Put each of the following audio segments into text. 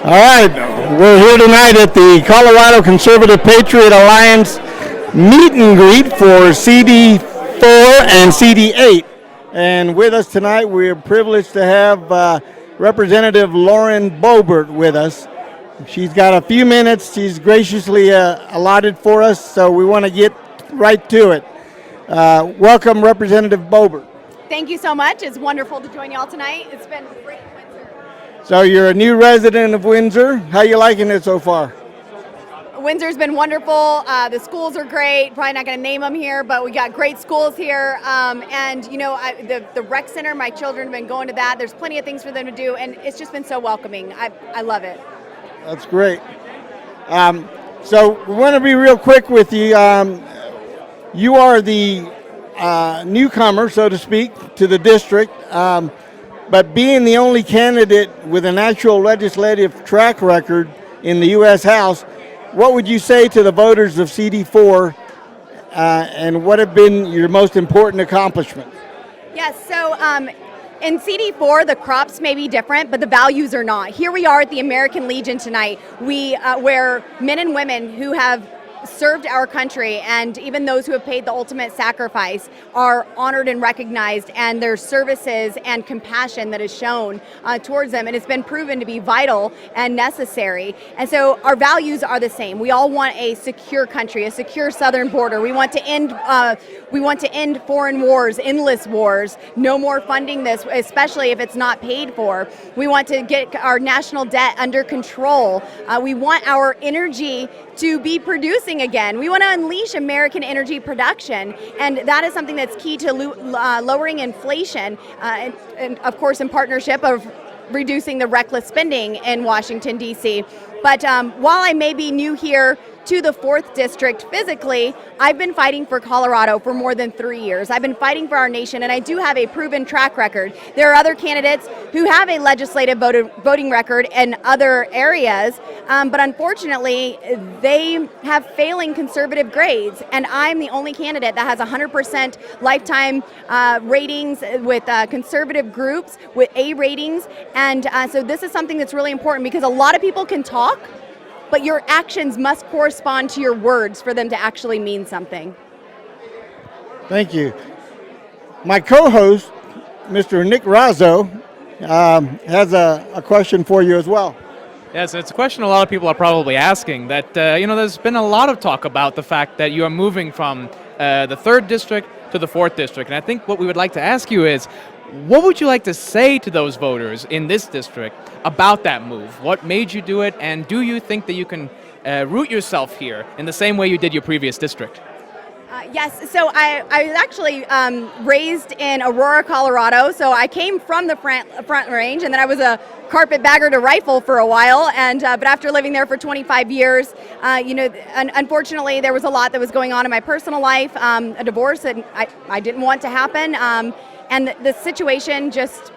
All right, we're here tonight at the Colorado Conservative Patriot Alliance meet and greet for CD4 and CD8. And with us tonight, we're privileged to have Representative Lauren Boebert with us. She's got a few minutes. She's graciously allotted for us, so we want to get right to it. Welcome, Representative Boebert. Thank you so much. It's wonderful to join y'all tonight. It's been great. So you're a new resident of Windsor. How you liking it so far? Windsor's been wonderful. The schools are great. Probably not going to name them here, but we got great schools here. And you know, the rec center, my children have been going to that. There's plenty of things for them to do, and it's just been so welcoming. I love it. That's great. So we want to be real quick with you. You are the newcomer, so to speak, to the district. But being the only candidate with an actual legislative track record in the U.S. House, what would you say to the voters of CD4 and what have been your most important accomplishments? Yes, so in CD4, the crops may be different, but the values are not. Here we are at the American Legion tonight, where men and women who have served our country, and even those who have paid the ultimate sacrifice, are honored and recognized, and their services and compassion that is shown towards them, and it's been proven to be vital and necessary. And so our values are the same. We all want a secure country, a secure southern border. We want to end foreign wars, endless wars. No more funding this, especially if it's not paid for. We want to get our national debt under control. We want our energy to be producing again. We want to unleash American energy production, and that is something that's key to lowering inflation, and of course in partnership of reducing the reckless spending in Washington, D.C. But while I may be new here to the 4th District physically, I've been fighting for Colorado for more than 3 years. I've been fighting for our nation, and I do have a proven track record. There are other candidates who have a legislative voting record in other areas, but unfortunately, they have failing conservative grades, and I'm the only candidate that has 100% lifetime ratings with conservative groups, with A ratings, and so this is something that's really important because a lot of people can talk, but your actions must correspond to your words for them to actually mean something. Thank you. My co-host, Mr. Nick Razzo, has a question for you as well. Yes, it's a question a lot of people are probably asking. That there's been a lot of talk about the fact that you are moving from the 3rd District to the 4th District, and I think what we would like to ask you is, what would you like to say to those voters in this district about that move? What made you do it, and do you think that you can root yourself here in the same way you did your previous district? Yes, so I was actually raised in Aurora, Colorado, so I came from the front range, and then I was a carpetbagger to rifle for a while, and but after living there for 25 years, unfortunately there was a lot that was going on in my personal life, a divorce that I didn't want to happen, and the situation just,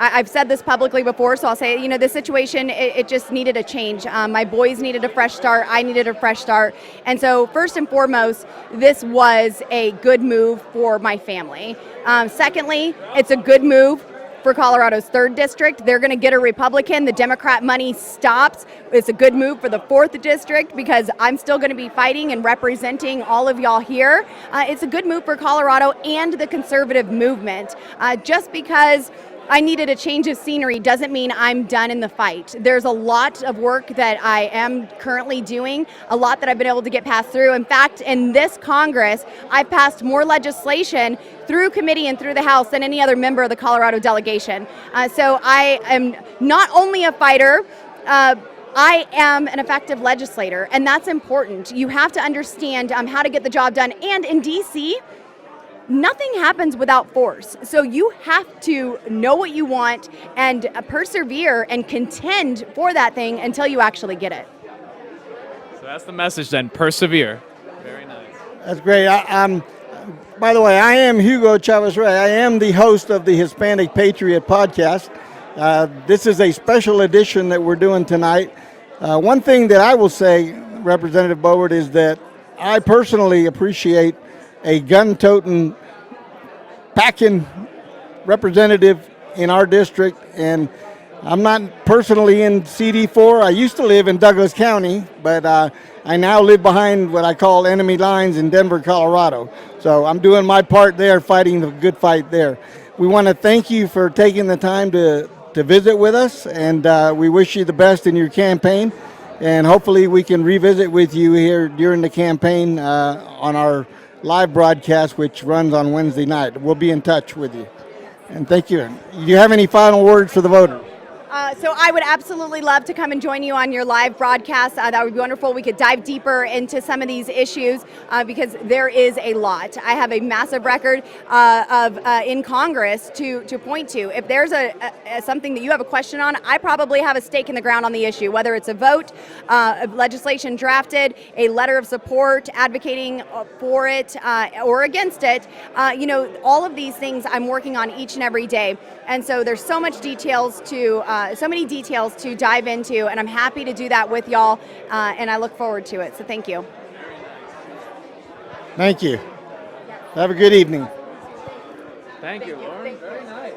I've said this publicly before, so I'll say it, the situation, it just needed a change. My boys needed a fresh start, I needed a fresh start, and so first and foremost, this was a good move for my family. Secondly, it's a good move for Colorado's 3rd District. They're going to get a Republican. The Democrat money stops. It's a good move for the 4th District because I'm still going to be fighting and representing all of y'all here. It's a good move for Colorado and the conservative movement. Just because I needed a change of scenery doesn't mean I'm done in the fight. There's a lot of work that I am currently doing, a lot that I've been able to get passed through. In fact, in this Congress, I've passed more legislation through committee and through the House than any other member of the Colorado delegation. So I am not only a fighter, I am an effective legislator, and that's important. You have to understand how to get the job done. And in DC, nothing happens without force. So you have to know what you want and persevere and contend for that thing until you actually get it. So that's the message then, persevere. Very nice. That's great. By the way, I am Hugo Chavez-Ray. I am the host of the Hispanic Patriot podcast. This is a special edition that we're doing tonight. One thing that I will say, Representative Boebert, is that I personally appreciate a gun-toting, packing representative in our district, and I'm not personally in CD4. I used to live in Douglas County, but I now live behind what I call enemy lines in Denver, Colorado. So I'm doing my part there, fighting the good fight there. We want to thank you for taking the time to visit with us, and we wish you the best in your campaign. And hopefully we can revisit with you here during the campaign on our live broadcast, which runs on Wednesday night. We'll be in touch with you. And thank you. Do you have any final words for the voter? So I would absolutely love to come and join you on your live broadcast. That would be wonderful. We could dive deeper into some of these issues because there is a lot. I have a massive record of in Congress to point to. If there's something that you have a question on, I probably have a stake in the ground on the issue, whether it's a vote, legislation drafted, a letter of support advocating for it or against it. All of these things I'm working on each and every day. And so there's so many details to dive into, and I'm happy to do that with y'all, and I look forward to it. So thank you. Thank you. Have a good evening. Thank you, Lauren. Very nice.